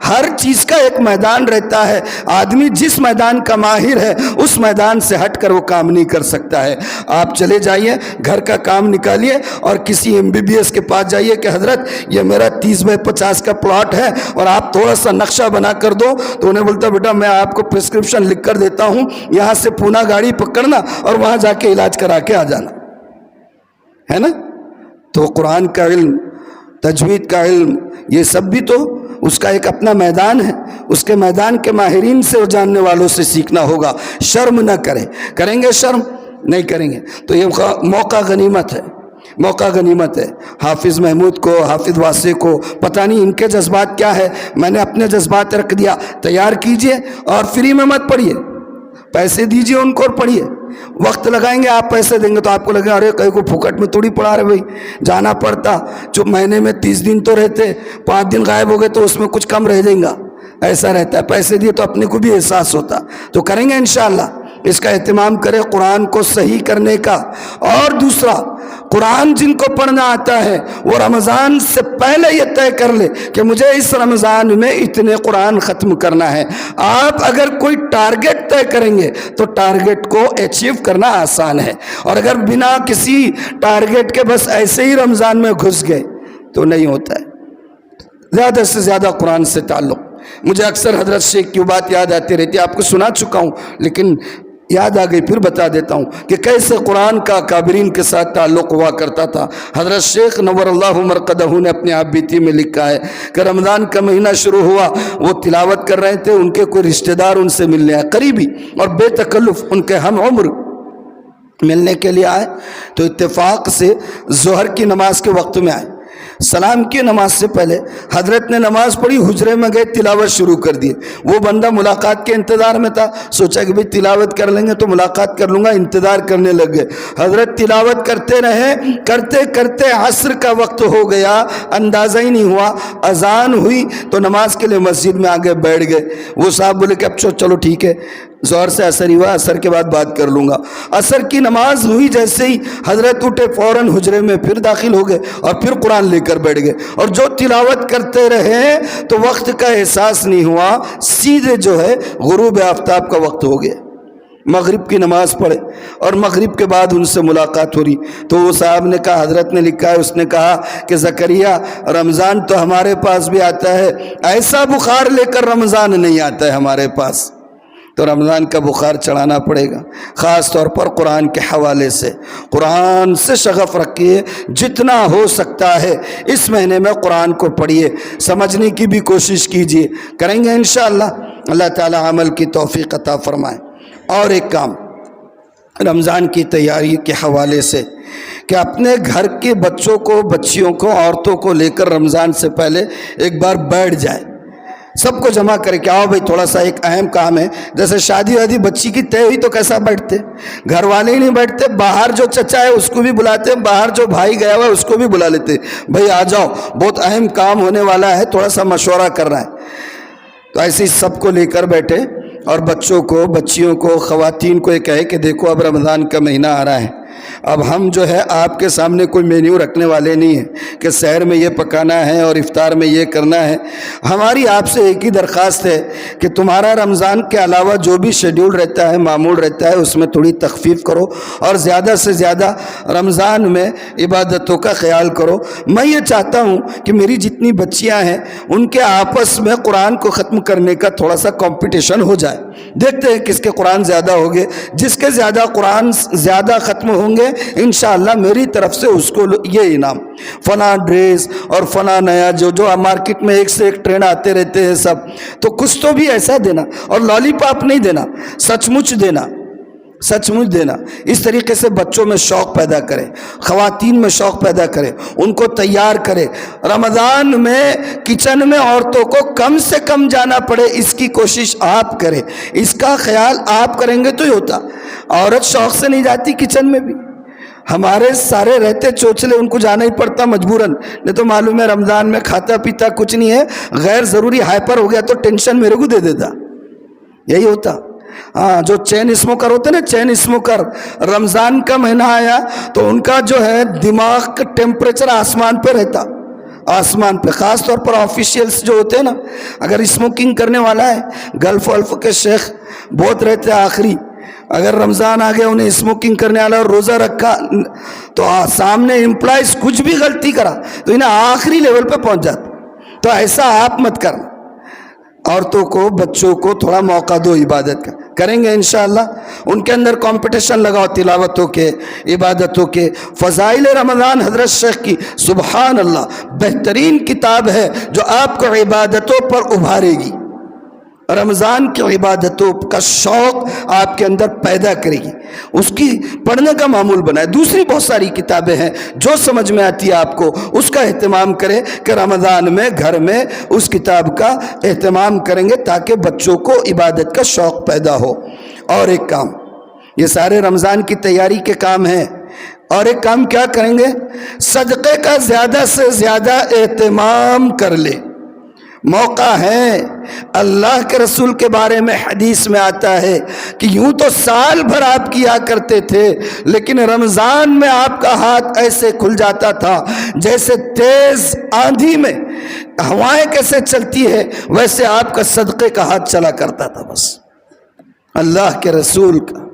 ہر چیز کا ایک میدان رہتا ہے، آدمی جس میدان کا ماہر ہے اس میدان سے ہٹ کر وہ کام نہیں کر سکتا ہے۔ آپ چلے جائیے، گھر کا کام نکالیے اور کسی MBBS کے پاس جائیے کہ حضرت یہ میرا 30x50 کا پلاٹ ہے اور آپ تھوڑا سا نقشہ بنا کر دو، تو انہیں بولتا بیٹا میں آپ کو پرسکرپشن لکھ کر دیتا ہوں، یہاں سے پونا گاڑی پکڑنا اور وہاں جا کے علاج کرا کے آ جانا، ہے نا؟ تو قرآن کا علم، تجوید کا علم، یہ سب بھی تو اس کا ایک اپنا میدان ہے، اس کے میدان کے ماہرین سے اور جاننے والوں سے سیکھنا ہوگا۔ شرم نہ کریں گے شرم نہیں کریں گے تو یہ موقع غنیمت ہے، موقع غنیمت ہے۔ حافظ محمود کو، حافظ واسع کو پتہ نہیں ان کے جذبات کیا ہے، میں نے اپنے جذبات رکھ دیا، تیار کیجئے اور فری میں مت پڑھیے، پیسے دیجئے ان کو اور پڑھیے۔ وقت لگائیں گے، آپ پیسے دیں گے تو آپ کو لگے ارے کہیں کو پھوکٹ میں تھوڑی پڑھا رہے بھائی، جانا پڑتا، جو مہینے میں 30 دن تو رہتے، 5 دن غائب ہو گئے تو اس میں کچھ کم رہ جائیں گا، ایسا رہتا ہے۔ پیسے دیے تو اپنے کو بھی احساس ہوتا، تو کریں گے انشاءاللہ۔ اس کا اہتمام کریں قرآن کو صحیح کرنے کا۔ اور دوسرا، قرآن جن کو پڑھنا آتا ہے وہ رمضان سے پہلے یہ طے کر لے کہ مجھے اس رمضان میں اتنے قرآن ختم کرنا ہے۔ آپ اگر کوئی ٹارگٹ طے کریں گے تو ٹارگٹ کو اچیو کرنا آسان ہے، اور اگر بنا کسی ٹارگٹ کے بس ایسے ہی رمضان میں گھس گئے تو نہیں ہوتا ہے۔ زیادہ سے زیادہ قرآن سے تعلق، مجھے اکثر حضرت شیخ کی بات یاد آتی رہتی ہے، آپ کو سنا چکا ہوں لیکن یاد آ گئی، پھر بتا دیتا ہوں کہ کیسے قرآن کا اکابرین کے ساتھ تعلق ہوا کرتا تھا۔ حضرت شیخ نور اللہ مرقدہ نے اپنے آپ بیتی میں لکھا ہے کہ رمضان کا مہینہ شروع ہوا، وہ تلاوت کر رہے تھے، ان کے کوئی رشتہ دار ان سے ملنے آئے، قریبی اور بے تکلف ان کے ہم عمر ملنے کے لیے آئے، تو اتفاق سے ظہر کی نماز کے وقت میں آئے۔ سلام کی نماز سے پہلے حضرت نے نماز پڑھی، حجرے میں گئے، تلاوت شروع کر دی۔ وہ بندہ ملاقات کے انتظار میں تھا، سوچا کہ بھئی تلاوت کر لیں گے تو ملاقات کر لوں گا، انتظار کرنے لگ گئے۔ حضرت تلاوت کرتے رہے، کرتے کرتے عصر کا وقت ہو گیا، اندازہ ہی نہیں ہوا، اذان ہوئی تو نماز کے لیے مسجد میں آگے بیٹھ گئے۔ وہ صاحب بولے کہ اب چلو ٹھیک ہے، ظہر سے عصر ہی ہوا، عصر کے بعد بات کر لوں گا۔ عصر کی نماز ہوئی جیسے ہی حضرت اٹھے، فوراً حجرے میں پھر داخل ہو گئے اور پھر قرآن لے کر بیٹھ گئے، اور جو تلاوت کرتے رہے تو وقت کا احساس نہیں ہوا، سیدھے جو ہے غروب آفتاب کا وقت ہو گیا۔ مغرب کی نماز پڑھے اور مغرب کے بعد ان سے ملاقات ہو رہی، تو وہ صاحب نے کہا، حضرت نے لکھا ہے، اس نے کہا کہ زکریا رمضان تو ہمارے پاس بھی آتا ہے، ایسا بخار لے کر رمضان نہیں آتا ہے ہمارے پاس۔ تو رمضان کا بخار چڑھانا پڑے گا. خاص طور پر قرآن کے حوالے سے قرآن سے شغف رکھیے، جتنا ہو سکتا ہے اس مہینے میں قرآن کو پڑھیے، سمجھنے کی بھی کوشش کیجیے. کریں گے انشاءاللہ، اللہ تعالی عمل کی توفیق عطا فرمائے. اور ایک کام رمضان کی تیاری کے حوالے سے کہ اپنے گھر کے بچوں کو، بچیوں کو، عورتوں کو لے کر رمضان سے پہلے ایک بار بیٹھ جائے، سب کو جمع کرے کہ آؤ بھائی تھوڑا سا ایک اہم کام ہے. جیسے شادی وادی بچی کی طے ہوئی تو کیسا بیٹھتے، گھر والے ہی نہیں بیٹھتے، باہر جو چچا ہے اس کو بھی بلاتے، باہر جو بھائی گیا ہوا ہے اس کو بھی بلا لیتے، بھائی آ جاؤ بہت اہم کام ہونے والا ہے، تھوڑا سا مشورہ کر رہا ہے. تو ایسے سب کو لے کر بیٹھے اور بچوں کو، بچیوں کو، خواتین کو یہ کہے کہ دیکھو اب رمضان کا مہینہ آ رہا ہے، اب ہم جو ہے آپ کے سامنے کوئی مینیو رکھنے والے نہیں ہیں کہ سحر میں یہ پکانا ہے اور افطار میں یہ کرنا ہے. ہماری آپ سے ایک ہی درخواست ہے کہ تمہارا رمضان کے علاوہ جو بھی شیڈیول رہتا ہے، معمول رہتا ہے، اس میں تھوڑی تخفیف کرو اور زیادہ سے زیادہ رمضان میں عبادتوں کا خیال کرو. میں یہ چاہتا ہوں کہ میری جتنی بچیاں ہیں ان کے آپس میں قرآن کو ختم کرنے کا تھوڑا سا کمپٹیشن ہو جائے. دیکھتے ہیں کس کے قرآن زیادہ ہوگے، جس کے زیادہ قرآن زیادہ ختم ہوں گے انشاءاللہ میری طرف سے اس کو یہ انعام، فلاں ڈریس اور فلاں نیا جو مارکیٹ میں ایک سے ایک ٹرینڈ آتے رہتے ہیں سب، تو کچھ تو بھی ایسا دینا، اور لالی پاپ نہیں دینا، سچ مچ دینا، سچ مچ دینا. اس طریقے سے بچوں میں شوق پیدا کرے، خواتین میں شوق پیدا کرے، ان کو تیار کرے. رمضان میں کچن میں عورتوں کو کم سے کم جانا پڑے اس کی کوشش آپ کریں، اس کا خیال آپ کریں گے تو ہی ہوتا. عورت شوق سے نہیں جاتی کچن میں بھی، ہمارے سارے رہتے چوچلے، ان کو جانا ہی پڑتا مجبوراً، نہیں تو معلوم ہے رمضان میں کھاتا پیتا کچھ نہیں ہے، غیر ضروری ہائپر ہو گیا تو ٹینشن میرے کو دے دیتا، یہی ہوتا. ہاں جو چین اسموکر ہوتے نا، چین اسموکر، رمضان کا مہینہ آیا تو ان کا جو ہے دماغ کا ٹیمپریچر آسمان پہ رہتا، آسمان پہ. خاص طور پر آفیشیلز جو ہوتے ہیں نا، اگر اسموکنگ کرنے والا ہے، گلف ولف کے شیخ بہت رہتے آخری، اگر رمضان آ گیا انہیں اسموکنگ کرنے والا اور روزہ رکھا تو سامنے امپلائز کچھ بھی غلطی کرا تو انہیں آخری لیول پہ پہنچ جاتا. تو ایسا آپ مت کرنا، عورتوں کو، بچوں کو تھوڑا موقع دو عبادت کا. کریں گے انشاءاللہ. ان کے اندر کمپٹیشن لگاؤ تلاوتوں کے، عبادتوں کے. فضائل رمضان حضرت شیخ کی سبحان اللہ بہترین کتاب ہے جو آپ کو عبادتوں پر ابھارے گی، رمضان کی عبادتوں کا شوق آپ کے اندر پیدا کرے گی، اس کی پڑھنے کا معمول بنائے. دوسری بہت ساری کتابیں ہیں جو سمجھ میں آتی ہے آپ کو اس کا اہتمام کریں کہ رمضان میں گھر میں اس کتاب کا اہتمام کریں گے تاکہ بچوں کو عبادت کا شوق پیدا ہو. اور ایک کام، یہ سارے رمضان کی تیاری کے کام ہیں، اور ایک کام کیا کریں گے، صدقے کا زیادہ سے زیادہ اہتمام کر لے. موقع ہے. اللہ کے رسول کے بارے میں حدیث میں آتا ہے کہ یوں تو سال بھر آپ کیا کرتے تھے لیکن رمضان میں آپ کا ہاتھ ایسے کھل جاتا تھا جیسے تیز آندھی میں ہوائیں کیسے چلتی ہے ویسے آپ کا صدقے کا ہاتھ چلا کرتا تھا. بس اللہ کے رسول کا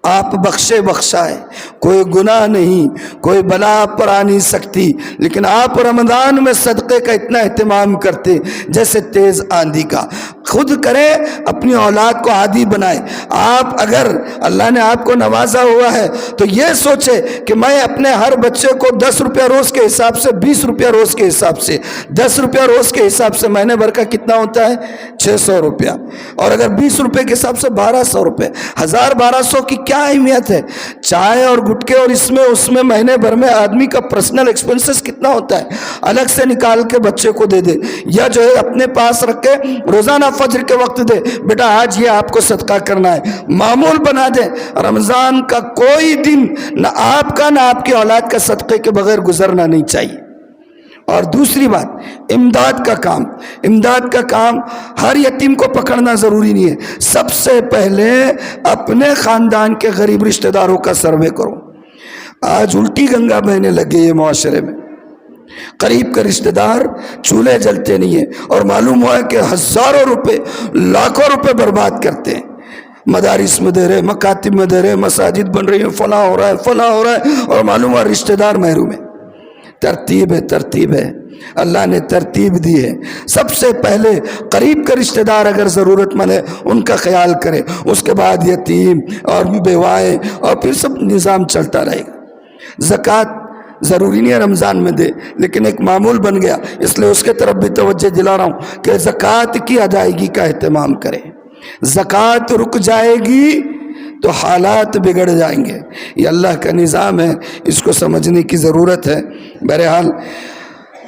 آپ بخشے بخشائے، کوئی گناہ نہیں، کوئی بلا آپ پر آ نہیں سکتی، لیکن آپ رمضان میں صدقے کا اتنا اہتمام کرتے جیسے تیز آندھی کا. خود کریں، اپنی اولاد کو عادی بنائیں. آپ اگر اللہ نے آپ کو نوازا ہوا ہے تو یہ سوچے کہ میں اپنے ہر بچے کو 10 روپیہ روز کے حساب سے، 20 روپیہ روز کے حساب سے، 10 روپیہ روز کے حساب سے مہینے بھر کا کتنا ہوتا ہے 600 روپیہ، اور اگر 20 روپے کے حساب سے 1200 روپے، 1200 کی کیا اہمیت ہے. چائے اور گٹکے اور اس میں مہینے بھر میں آدمی کا پرسنل ایکسپنسز کتنا ہوتا ہے، الگ سے نکال کے بچے کو دے دے، یا جو ہے اپنے پاس رکھ کے روزانہ فجر کے وقت دے، بیٹا آج یہ آپ کو صدقہ کرنا ہے، معمول بنا دے. رمضان کا کوئی دن نہ آپ کا نہ آپ کی اولاد کا صدقے کے بغیر گزرنا نہیں چاہیے. اور دوسری بات، امداد کا کام. امداد کا کام ہر یتیم کو پکڑنا ضروری نہیں ہے. سب سے پہلے اپنے خاندان کے غریب رشتہ داروں کا سروے کرو. آج الٹی گنگا بہنے لگے یہ معاشرے میں، قریب کے رشتہ دار چولہے جلتے نہیں ہیں اور معلوم ہوا ہے کہ ہزاروں روپے، لاکھوں روپے برباد کرتے ہیں. مدارس میں دے رہے، مکاتب میں دے رہے، مساجد بن رہی ہیں، فلاں ہو رہا ہے، فلاں ہو رہا ہے، اور معلوم ہوا رشتہ دار محروم ہے. ترتیب ہے اللہ نے ترتیب دی ہے. سب سے پہلے قریب کے رشتہ دار اگر ضرورت مند ہے ان کا خیال کرے, اس کے بعد یتیم اور بیوائیں, اور پھر سب نظام چلتا رہے گا. زکوٰۃ ضروری نہیں ہے رمضان میں دے, لیکن ایک معمول بن گیا, اس لیے اس کے طرف بھی توجہ دلا رہا ہوں کہ زکوٰۃ کی ادائیگی کا اہتمام کریں. زکوٰۃ رک جائے گی تو حالات بگڑ جائیں گے. یہ اللہ کا نظام ہے, اس کو سمجھنے کی ضرورت ہے. بہرحال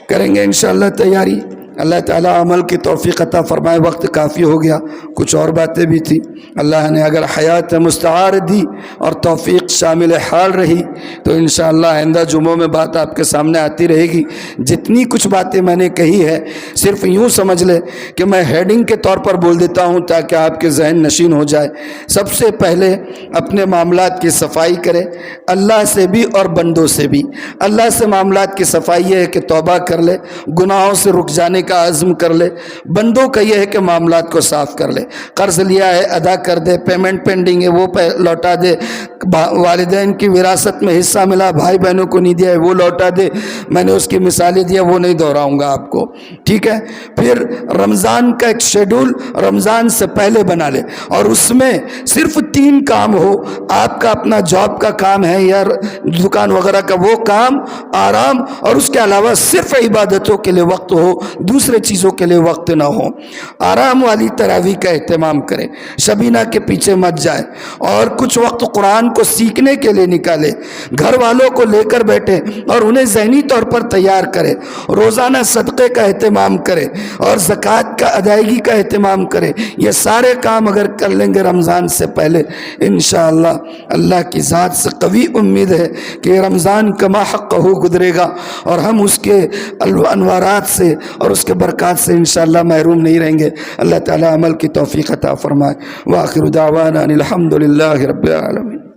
کریں گے انشاءاللہ تیاری. اللہ تعالیٰ عمل کی توفیق عطا فرمائے. وقت کافی ہو گیا, کچھ اور باتیں بھی تھی. اللہ نے اگر حیات مستعار دی اور توفیق شامل حال رہی تو انشاءاللہ آئندہ جمعوں میں بات آپ کے سامنے آتی رہے گی. جتنی کچھ باتیں میں نے کہی ہے صرف یوں سمجھ لے کہ میں ہیڈنگ کے طور پر بول دیتا ہوں تاکہ آپ کے ذہن نشین ہو جائے. سب سے پہلے اپنے معاملات کی صفائی کرے, اللہ سے بھی اور بندوں سے بھی. اللہ سے معاملات کی صفائی یہ ہے کہ توبہ کر لے, گناہوں سے رک جانے کا عزم کر لے. بندوں کا یہ ہے کہ معاملات کو صاف کر لے. قرض لیا ہے ادا کر دے, پیمنٹ پینڈنگ ہے وہ لوٹا دے, والدین کی وراثت میں حصہ ملا بھائی بہنوں کو نہیں دیا ہے وہ لوٹا دے. میں نے اس کی مثالیں دیا وہ نہیں دہراؤں گا آپ کو, ٹھیک ہے. پھر رمضان کا ایک شیڈول رمضان سے پہلے بنا لے, اور اس میں صرف 3 کام ہو. آپ کا اپنا جاب کا کام ہے یا دکان وغیرہ کا وہ کام, آرام, اور اس کے علاوہ صرف عبادتوں کے لیے وقت ہو, دوسرے چیزوں کے لیے وقت نہ ہو. آرام والی تراویح کا اہتمام کرے, شبینہ کے پیچھے مت جائے, اور کچھ وقت قرآن کو سیکھنے کے لیے نکالے. گھر والوں کو لے کر بیٹھے اور انہیں ذہنی طور پر تیار کرے. روزانہ صدقے کا اہتمام کرے اور زکوٰۃ کا ادائیگی کا اہتمام کرے. یہ سارے کام اگر کر لیں گے رمضان سے پہلے انشاءاللہ اللہ کی ذات سے قوی امید ہے کہ رمضان کما حق ہو گزرے گا اور ہم اس کے انوارات سے اور اس کے برکات سے انشاءاللہ محروم نہیں رہیں گے. اللہ تعالی عمل کی توفیق عطا فرمائے. وآخر دعوانا الحمدللہ رب العالمین.